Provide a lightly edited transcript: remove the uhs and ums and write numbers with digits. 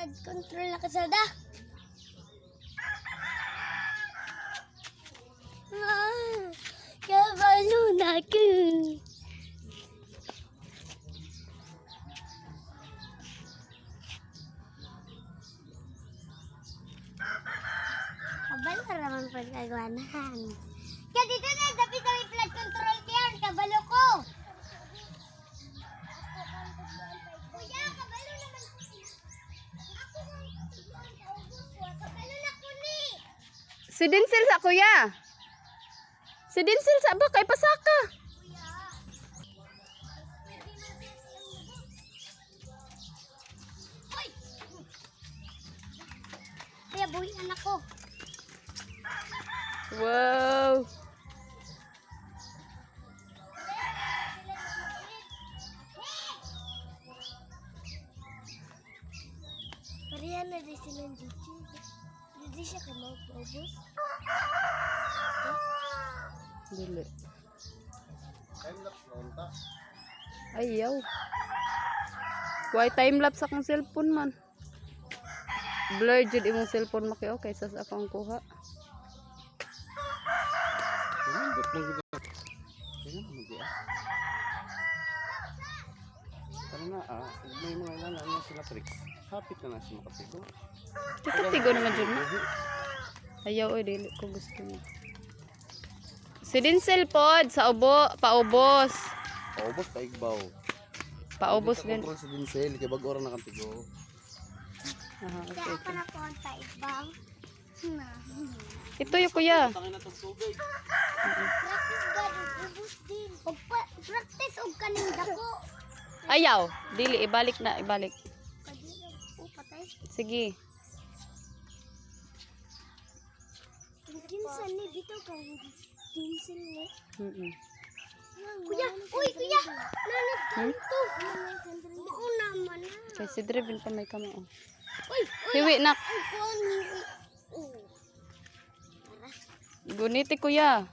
flood control na kasada. Kabalo na ko. Kabalo raman pagkagwanahan. Kaya dito na, dapat na may flood control kayan. Kabalo ko. Kuya, kabalo naman ko. Ako nang tagluan ka, ubos ko. Kabalo na ko ni. Si Dinsil sa kuya. Si Dinsil sa ba kay pasaka. Hoy! Kaya buhian ako. Wow. Parihan na rin silang YouTube. Hindi siya kamag-ubos. Dili. Time-lapse na unta. Ayaw. Why time lapse akong cellphone man. Blur jud imong cellphone maki okay sa akong kuha. Ba't mong gina? Kaya naman mag-iya. Tara na may mga ilan na sila tricks. Hapit na siya makatigo. Tigo naman jud na. Ayaw oy dili ko gusto mo. Si Dinsil pod sa ubo, paubos. Paubos, paigbaw. Paubos din. Kontrol sa Dinsil, kaya bago oras na kantigo. Aha, Kaya okay. ako na po ang taibang. Ito yung kuya. Tangin na itong tubig. Practice gado, ubos din. Practice og kaning dako. Ayaw. Dili, ibalik na, ibalik. Kadira, patay. Sige. Kinsan ni bitaw kang tinsil ni. Mm-mm. Kuya, uy kuya. Nanit kanto. Mao naman na. Kay si Driven pa may kamo. Uy, Hiwi nak. ay kon. Oh. Guniti kuya.